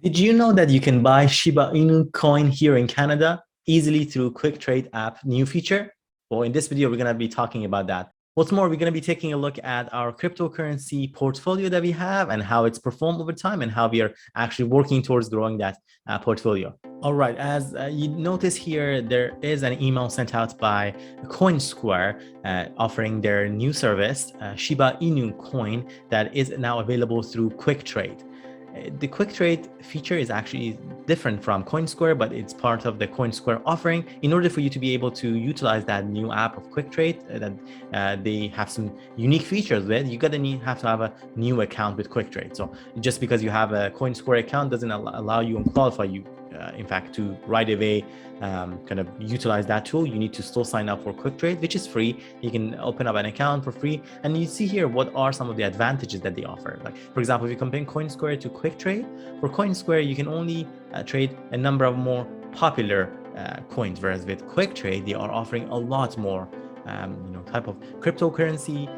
Did you know that you can buy Shiba Inu coin here in Canada easily through Quick Trade app new feature? Well, in this video, we're going to be talking about that. What's more, we're going to be taking a look at our cryptocurrency portfolio that we have and how it's performed over time and how we are actually working towards growing that portfolio. All right, as you notice here, there is an email sent out by CoinSquare offering their new service, Shiba Inu coin, that is now available through Quick Trade. The Quick Trade feature is actually different from CoinSquare, but it's part of the CoinSquare offering. In order for you to be able to utilize that new app of Quick Trade, that they have some unique features with, you have to have a new account with Quick Trade. So just because you have a CoinSquare account doesn't allow you and qualify you, in fact, to right away kind of utilize that tool. You need to still sign up for Quick Trade, which is free. You can open up an account for free, and you see here what are some of the advantages that they offer. Like, for example, if you compare CoinSquare to Quick Trade, for CoinSquare you can only trade a number of more popular coins, whereas with Quick Trade they are offering a lot more type of cryptocurrency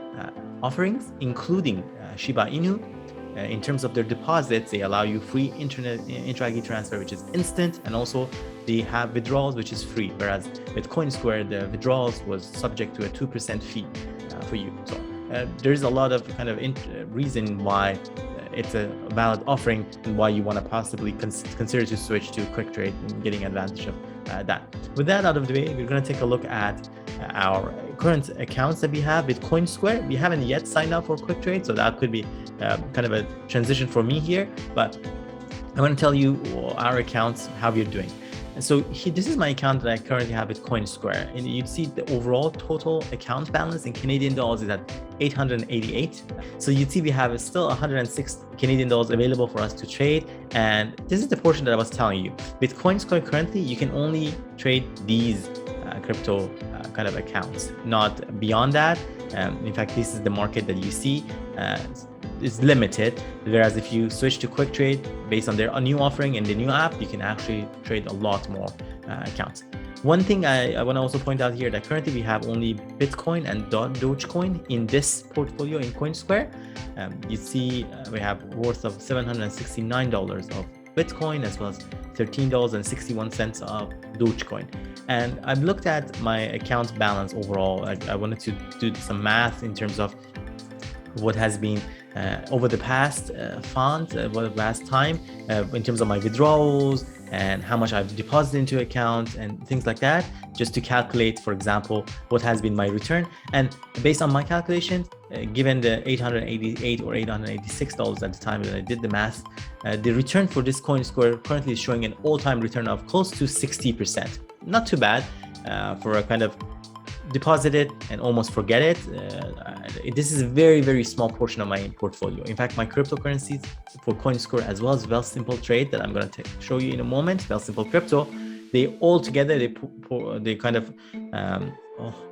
offerings, including Shiba Inu. In terms of their deposits, they allow you free intra-ID transfer, which is instant, and also they have withdrawals, which is free, whereas with CoinSquare the withdrawals was subject to a 2% fee for you. So there's a lot of kind of reason why it's a valid offering and why you want to possibly consider to switch to Quick Trade and getting advantage of that. With that out of the way, we're going to take a look at our current accounts that we have with CoinSquare. We haven't yet signed up for Quick Trade, so that could be kind of a transition for me here, but I want to tell you our accounts, how we're doing. And so this is my account that I currently have with CoinSquare, and you'd see the overall total account balance in Canadian dollars is at 888. So you'd see we have still 106 Canadian dollars available for us to trade. And this is the portion that I was telling you. With CoinSquare currently, you can only trade these crypto kind of accounts, not beyond that. In fact, this is the market that you see is limited, whereas if you switch to Quick Trade based on their new offering and the new app, you can actually trade a lot more accounts. One thing I want to also point out here that currently we have only Bitcoin and Dogecoin in this portfolio in CoinSquare. You see we have worth of $769 of Bitcoin as well as $13.61 of Dogecoin. And I've looked at my account balance overall. I wanted to do some math in terms of what has been over the past over the past time in terms of my withdrawals and how much I've deposited into accounts and things like that, just to calculate, for example, what has been my return. And based on my calculations, given the $888 or $886 at the time that I did the math, the return for this CoinSquare currently is showing an all-time return of close to 60%. Not too bad for a kind of deposit it and almost forget it. This is a very, very small portion of my portfolio. In fact, my cryptocurrencies for CoinSquare as well as Wealthsimple Trade that I'm going to show you in a moment, Wealthsimple Crypto, they all together, they kind of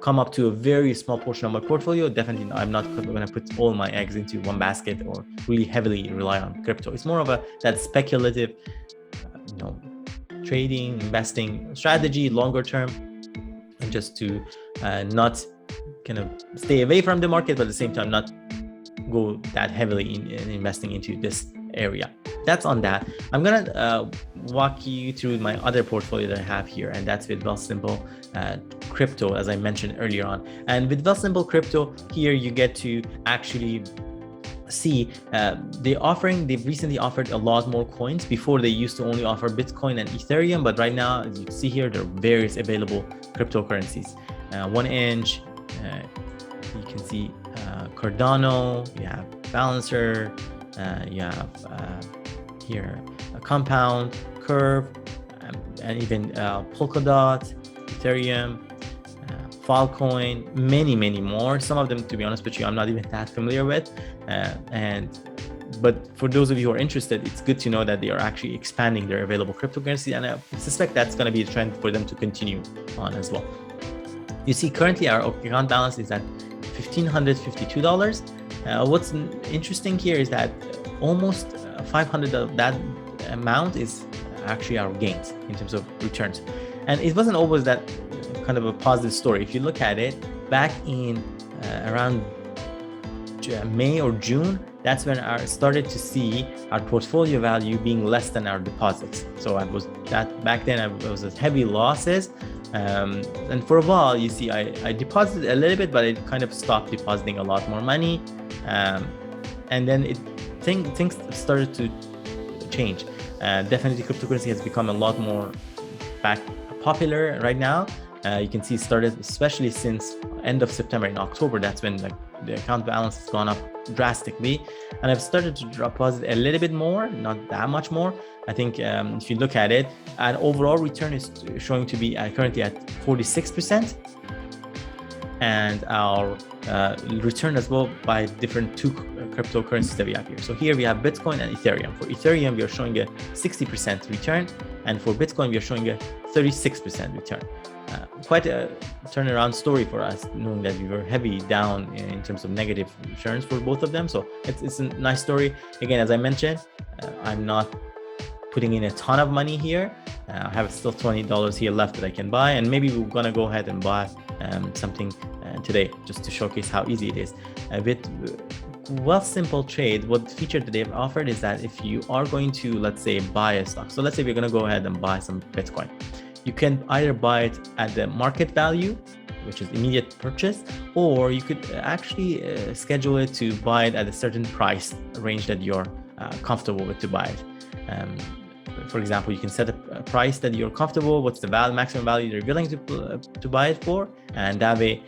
come up to a very small portion of my portfolio. Definitely, I'm not going to put all my eggs into one basket or really heavily rely on crypto. It's more of that speculative, trading, investing strategy, longer term, and just to not kind of stay away from the market, but at the same time not go that heavily in investing into this area. That's on that. I'm gonna walk you through my other portfolio that I have here, and that's with Wealthsimple Crypto, as I mentioned earlier on. And with Wealthsimple Crypto here, you get to actually see they've recently offered a lot more coins. Before they used to only offer Bitcoin and Ethereum, but right now, as you see here, there are various available cryptocurrencies. 1inch, you can see Cardano, you have Balancer, you have here a Compound, Curve, and even Polkadot, Ethereum, Filecoin, many more. Some of them, to be honest with you, I'm not even that familiar with. But for those of you who are interested, it's good to know that they are actually expanding their available cryptocurrency, and I suspect that's going to be a trend for them to continue on as well. You see, currently our account balance is at $1,552. What's interesting here is that almost 500 of that amount is actually our gains in terms of returns. And it wasn't always that kind of a positive story. If you look at it, back in around May or June, that's when I started to see our portfolio value being less than our deposits. So I was back then, I was at heavy losses. And for a while, you see, I deposited a little bit, but it kind of stopped depositing a lot more money. And then things started to change. Definitely cryptocurrency has become a lot more popular right now. You can see it started, especially since end of September. In October, that's when the account balance has gone up drastically, and I've started to deposit a little bit more, not that much more. I think if you look at it, an overall return is showing to be currently at 46%, and our return as well by different two cryptocurrencies that we have here. So here we have Bitcoin and Ethereum. For Ethereum, we are showing a 60% return, and for Bitcoin, we are showing a 36% return. Quite a turnaround story for us, knowing that we were heavy down in terms of negative returns for both of them. So it's a nice story. Again, as I mentioned, I'm not putting in a ton of money here. I have still $20 here left that I can buy, and maybe we're gonna go ahead and buy something today just to showcase how easy it is. With Wealthsimple Trade, what feature that they've offered is that if you are going to, let's say, buy a stock, so let's say we're gonna go ahead and buy some Bitcoin, you can either buy it at the market value, which is immediate purchase, or you could actually schedule it to buy it at a certain price range that you're comfortable with to buy it. For example, you can set a price that you're comfortable, what's the maximum value you're willing to buy it for, and that way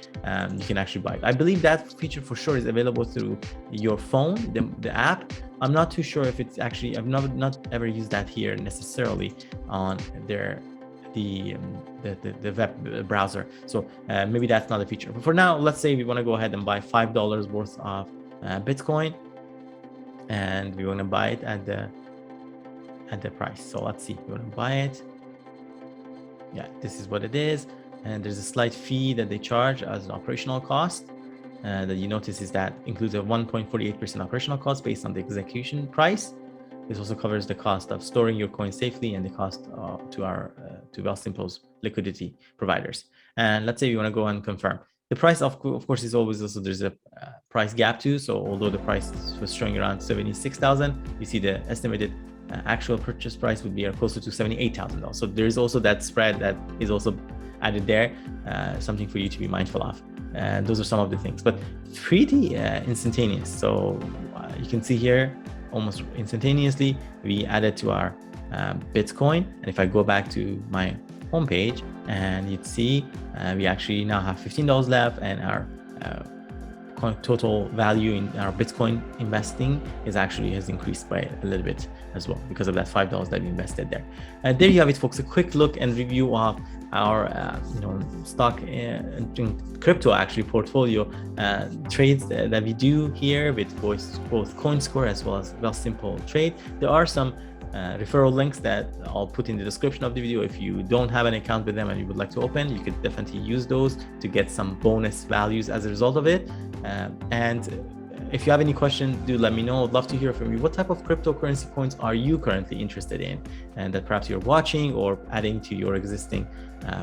you can actually buy it. I believe that feature for sure is available through your phone, the app. I'm not too sure if it's actually, I've not ever used that here necessarily on the web browser. So maybe that's not a feature. But for now, let's say we want to go ahead and buy $5 worth of Bitcoin, and we want to buy it at the price. So let's see, we want to buy it. Yeah, this is what it is. And there's a slight fee that they charge as an operational cost that you notice is that includes a 1.48% operational cost based on the execution price. This also covers the cost of storing your coin safely and the cost to Wealthsimple's liquidity providers. And let's say you want to go and confirm. The price, of course, is always also, there's a price gap too. So although the price was showing around 76,000, you see the estimated actual purchase price would be closer to $78,000. So there is also that spread that is also added there, something for you to be mindful of. And those are some of the things, but pretty instantaneous. So you can see here, almost instantaneously, we added to our Bitcoin. And if I go back to my homepage, and you'd see we actually now have $15 left, and our total value in our Bitcoin investing has increased by a little bit as well because of that $5 that we invested there. There you have it, folks. A quick look and review of our stock and crypto actually portfolio trades that we do here with both CoinSquare as well as Wealthsimple Trade. There are some referral links that I'll put in the description of the video. If you don't have an account with them and you would like to open, you could definitely use those to get some bonus values as a result of it. And if you have any questions, do let me know. I'd love to hear from you. What type of cryptocurrency coins are you currently interested in, and that perhaps you're watching or adding to your existing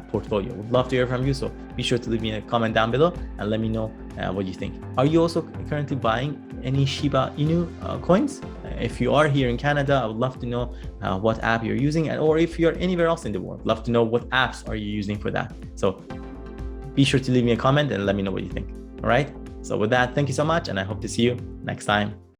portfolio? Would love to hear from you. So be sure to leave me a comment down below and let me know what you think. Are you also currently buying any Shiba Inu coins? If you are here in Canada, I would love to know what app you're using, or if you're anywhere else in the world, love to know what apps are you using for that. So be sure to leave me a comment and let me know what you think. All right. So with that, thank you so much, and I hope to see you next time.